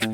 Hey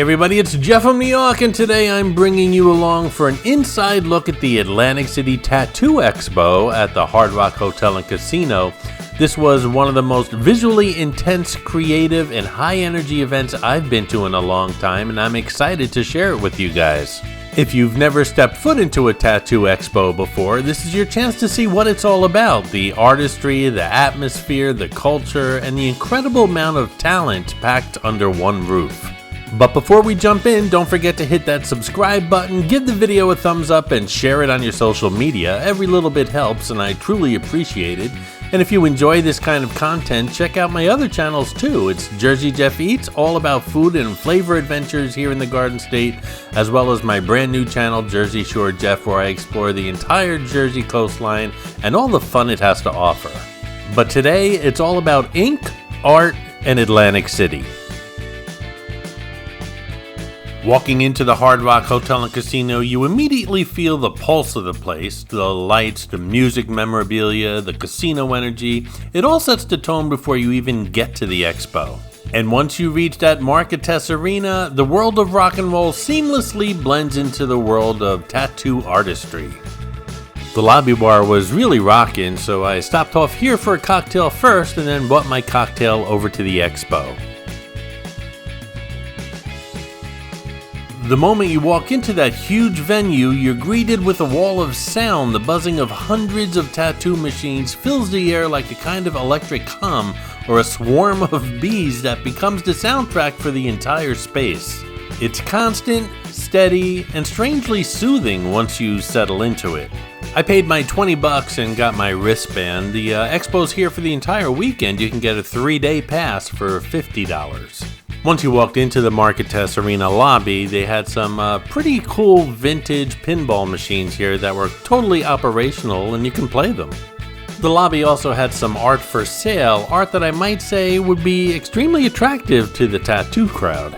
everybody, it's Jeff from Yawk, and today I'm bringing you along for an inside look at the Atlantic City Tattoo Expo at the Hard Rock Hotel and Casino. This was one of the most visually intense, creative, and high-energy events I've been to in a long time, and I'm excited to share it with you guys. If you've never stepped foot into a tattoo expo before, this is your chance to see what it's all about. The artistry, the atmosphere, the culture, and the incredible amount of talent packed under one roof. But before we jump in, don't forget to hit that subscribe button, give the video a thumbs up, and share it on your social media. Every little bit helps, and I truly appreciate it. And if you enjoy this kind of content, check out my other channels too. It's Jersey Jeff Eats, all about food and flavor adventures here in the Garden State, as well as my brand new channel, Jersey Shore Jeff, where I explore the entire Jersey coastline and all the fun it has to offer. But today, it's all about ink, art, and Atlantic City. Walking into the Hard Rock Hotel and Casino, you immediately feel the pulse of the place. The lights, the music memorabilia, the casino energy. It all sets the tone before you even get to the expo. And once you reach that Marketess Arena, the world of rock and roll seamlessly blends into the world of tattoo artistry. The lobby bar was really rockin', so I stopped off here for a cocktail first and then brought my cocktail over to the expo. The moment you walk into that huge venue, you're greeted with a wall of sound. The buzzing of hundreds of tattoo machines fills the air like a kind of electric hum or a swarm of bees that becomes the soundtrack for the entire space. It's constant, steady, and strangely soothing once you settle into it. I paid my $20 and got my wristband. The expo's here for the entire weekend. You can get a 3-day pass for $50. Once you walked into the Marketess Arena lobby, they had some pretty cool vintage pinball machines here that were totally operational and you can play them. The lobby also had some art for sale, art that I might say would be extremely attractive to the tattoo crowd.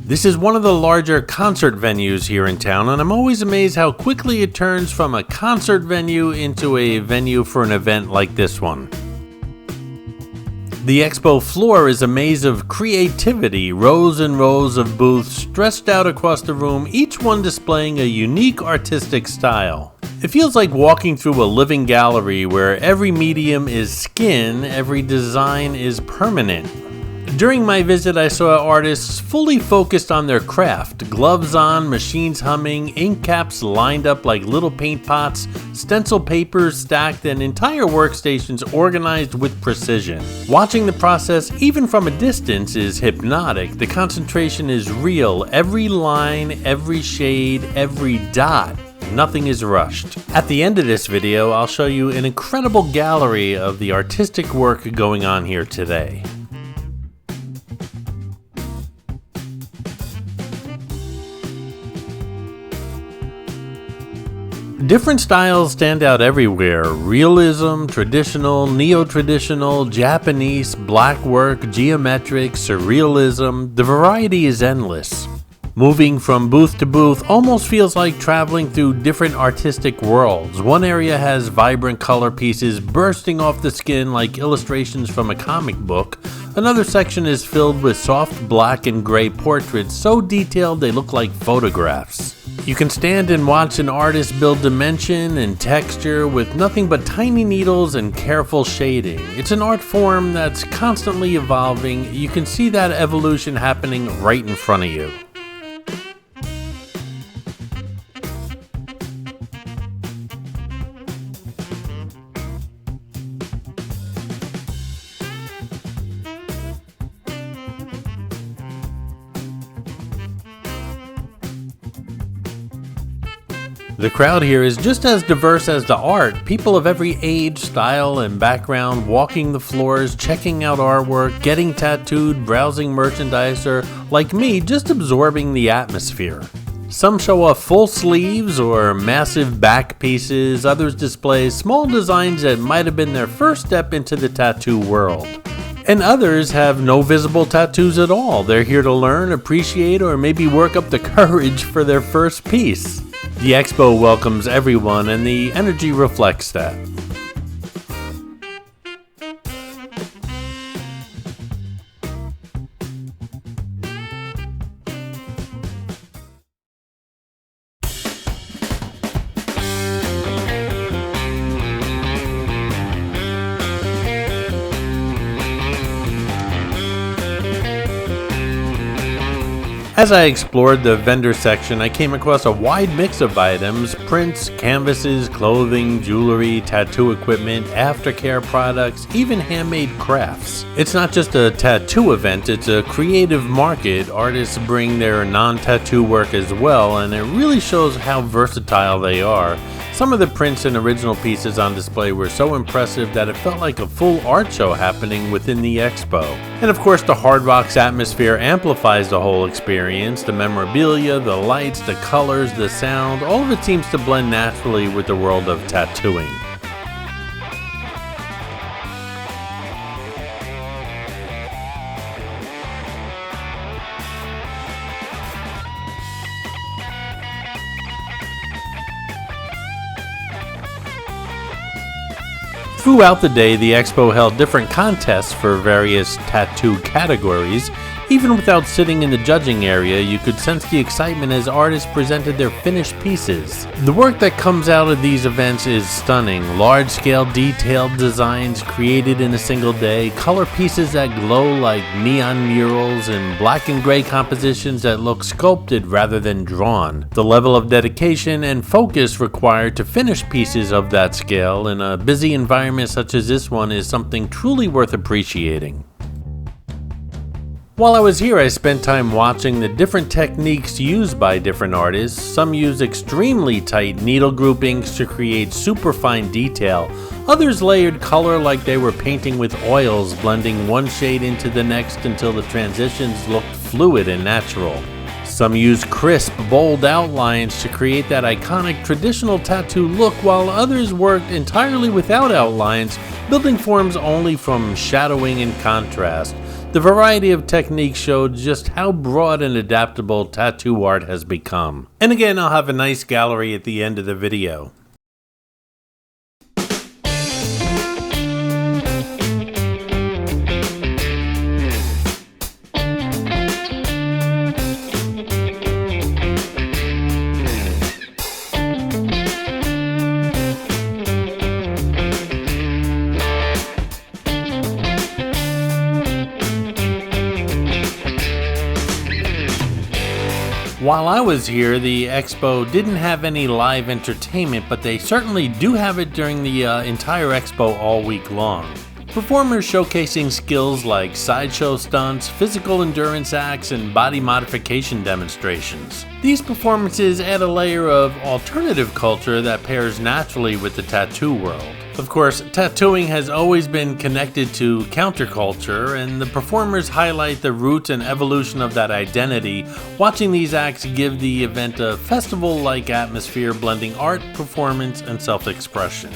This is one of the larger concert venues here in town, and I'm always amazed how quickly it turns from a concert venue into a venue for an event like this one. The expo floor is a maze of creativity, rows and rows of booths stretched out across the room, each one displaying a unique artistic style. It feels like walking through a living gallery where every medium is skin, every design is permanent. During my visit, I saw artists fully focused on their craft. Gloves on, machines humming, ink caps lined up like little paint pots, stencil papers stacked, and entire workstations organized with precision. Watching the process, even from a distance, is hypnotic. The concentration is real. Every line, every shade, every dot. Nothing is rushed. At the end of this video, I'll show you an incredible gallery of the artistic work going on here today. Different styles stand out everywhere. Realism, traditional, neo-traditional, Japanese, black work, geometric, surrealism. The variety is endless. Moving from booth to booth almost feels like traveling through different artistic worlds. One area has vibrant color pieces bursting off the skin like illustrations from a comic book. Another section is filled with soft black and gray portraits so detailed they look like photographs. You can stand and watch an artist build dimension and texture with nothing but tiny needles and careful shading. It's an art form that's constantly evolving. You can see that evolution happening right in front of you. The crowd here is just as diverse as the art. People of every age, style, and background walking the floors, checking out artwork, getting tattooed, browsing merchandise, or, like me, just absorbing the atmosphere. Some show off full sleeves or massive back pieces, others display small designs that might have been their first step into the tattoo world. And others have no visible tattoos at all. They're here to learn, appreciate, or maybe work up the courage for their first piece. The expo welcomes everyone, and the energy reflects that. As I explored the vendor section, I came across a wide mix of items: prints, canvases, clothing, jewelry, tattoo equipment, aftercare products, even handmade crafts. It's not just a tattoo event, it's a creative market. Artists bring their non-tattoo work as well, and it really shows how versatile they are. Some of the prints and original pieces on display were so impressive that it felt like a full art show happening within the expo. And of course, the Hard Rock's atmosphere amplifies the whole experience. The memorabilia, the lights, the colors, the sound, all of it seems to blend naturally with the world of tattooing. Throughout the day, the expo held different contests for various tattoo categories. Even without sitting in the judging area, you could sense the excitement as artists presented their finished pieces. The work that comes out of these events is stunning. Large-scale detailed designs created in a single day, color pieces that glow like neon murals, and black and gray compositions that look sculpted rather than drawn. The level of dedication and focus required to finish pieces of that scale in a busy environment such as this one is something truly worth appreciating. While I was here, I spent time watching the different techniques used by different artists. Some use extremely tight needle groupings to create super fine detail. Others layered color like they were painting with oils, blending one shade into the next until the transitions looked fluid and natural. Some used crisp, bold outlines to create that iconic traditional tattoo look, while others worked entirely without outlines, building forms only from shadowing and contrast. The variety of techniques showed just how broad and adaptable tattoo art has become. And again, I'll have a nice gallery at the end of the video. While I was here, the expo didn't have any live entertainment, but they certainly do have it during the entire expo all week long. Performers showcasing skills like sideshow stunts, physical endurance acts, and body modification demonstrations. These performances add a layer of alternative culture that pairs naturally with the tattoo world. Of course, tattooing has always been connected to counterculture, and the performers highlight the roots and evolution of that identity. Watching these acts give the event a festival-like atmosphere, blending art, performance, and self-expression.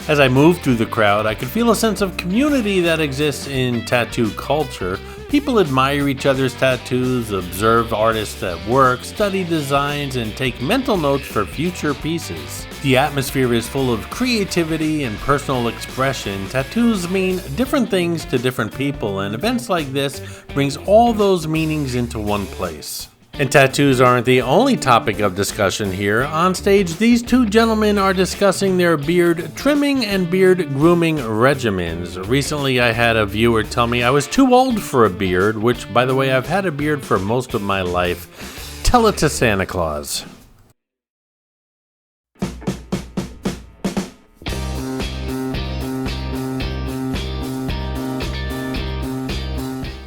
As I moved through the crowd, I could feel a sense of community that exists in tattoo culture. People admire each other's tattoos, observe artists at work, study designs, and take mental notes for future pieces. The atmosphere is full of creativity and personal expression. Tattoos mean different things to different people, and events like this brings all those meanings into one place. And tattoos aren't the only topic of discussion here. On stage, these two gentlemen are discussing their beard trimming and beard grooming regimens. Recently, I had a viewer tell me I was too old for a beard, which, by the way, I've had a beard for most of my life. Tell it to Santa Claus.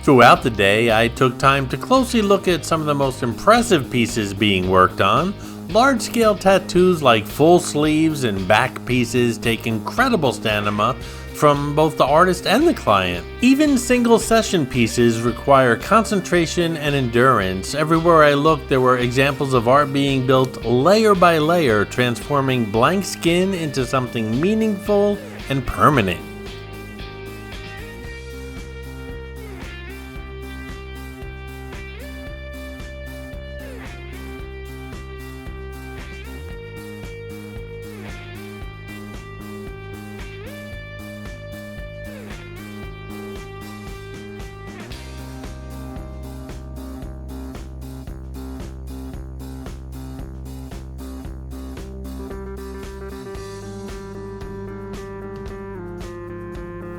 Throughout the day, I took time to closely look at some of the most impressive pieces being worked on. Large-scale tattoos like full sleeves and back pieces take incredible stamina from both the artist and the client. Even single session pieces require concentration and endurance. Everywhere I looked, there were examples of art being built layer by layer, transforming blank skin into something meaningful and permanent.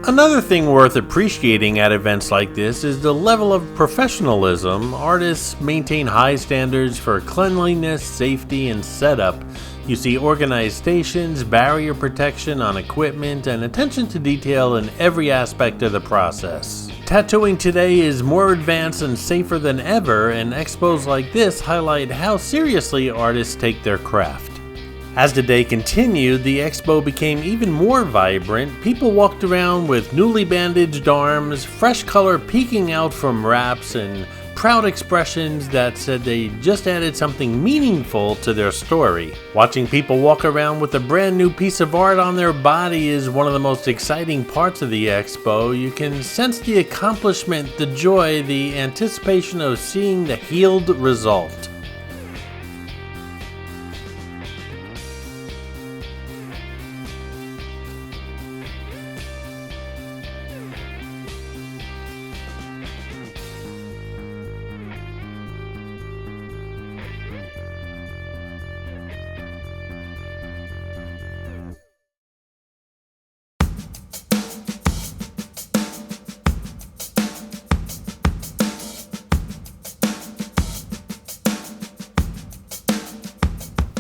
Another thing worth appreciating at events like this is the level of professionalism. Artists maintain high standards for cleanliness, safety, and setup. You see organized stations, barrier protection on equipment, and attention to detail in every aspect of the process. Tattooing today is more advanced and safer than ever, and expos like this highlight how seriously artists take their craft. As the day continued, the expo became even more vibrant. People walked around with newly bandaged arms, fresh color peeking out from wraps, and proud expressions that said they just added something meaningful to their story. Watching people walk around with a brand new piece of art on their body is one of the most exciting parts of the expo. You can sense the accomplishment, the joy, the anticipation of seeing the healed result.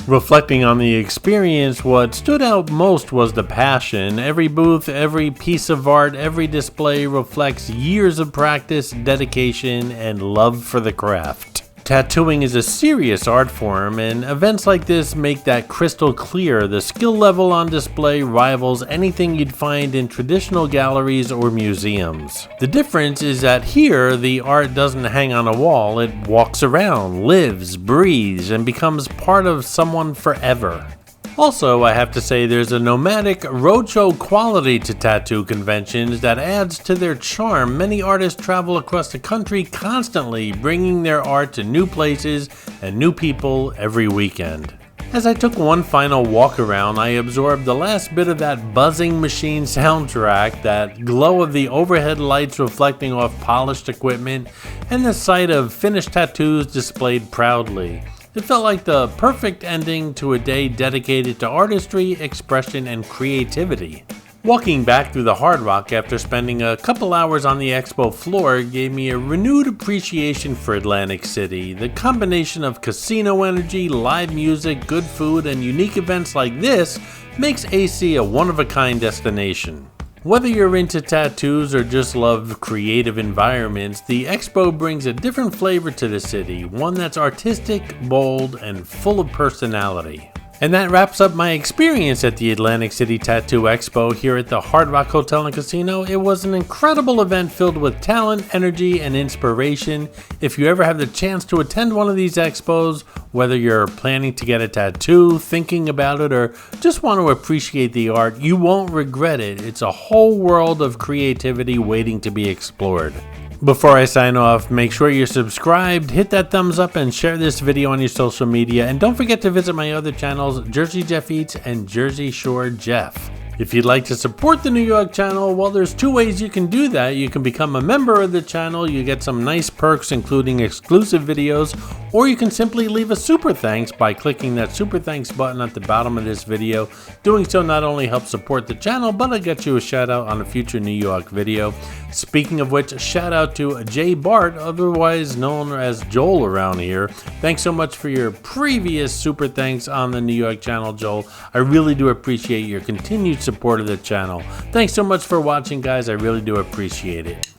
Reflecting on the experience, what stood out most was the passion. Every booth, every piece of art, every display reflects years of practice, dedication, and love for the craft. Tattooing is a serious art form, and events like this make that crystal clear. The skill level on display rivals anything you'd find in traditional galleries or museums. The difference is that here, the art doesn't hang on a wall, it walks around, lives, breathes, and becomes part of someone forever. Also, I have to say there's a nomadic roadshow quality to tattoo conventions that adds to their charm. Many artists travel across the country constantly, bringing their art to new places and new people every weekend. As I took one final walk around, I absorbed the last bit of that buzzing machine soundtrack, that glow of the overhead lights reflecting off polished equipment, and the sight of finished tattoos displayed proudly. It felt like the perfect ending to a day dedicated to artistry, expression, and creativity. Walking back through the Hard Rock after spending a couple hours on the expo floor gave me a renewed appreciation for Atlantic City. The combination of casino energy, live music, good food, and unique events like this makes AC a one-of-a-kind destination. Whether you're into tattoos or just love creative environments, the expo brings a different flavor to the city, one that's artistic, bold, and full of personality. And that wraps up my experience at the Atlantic City Tattoo Expo here at the Hard Rock Hotel and Casino. It was an incredible event filled with talent, energy, and inspiration. If you ever have the chance to attend one of these expos, whether you're planning to get a tattoo, thinking about it, or just want to appreciate the art, you won't regret it. It's a whole world of creativity waiting to be explored. Before I sign off, make sure you're subscribed, hit that thumbs up, and share this video on your social media. And don't forget to visit my other channels, Jersey Jeff Eats and Jersey Shore Jeff. If you'd like to support the New York channel, well, there's two ways you can do that. You can become a member of the channel, you get some nice perks including exclusive videos, or you can simply leave a super thanks by clicking that super thanks button at the bottom of this video. Doing so not only helps support the channel, but it'll get you a shout out on a future New York video. Speaking of which, shout out to Jay Bart, otherwise known as Joel around here. Thanks so much for your previous super thanks on the New York channel, Joel. I really do appreciate your continued support of the channel. Thanks so much for watching, guys. I really do appreciate it.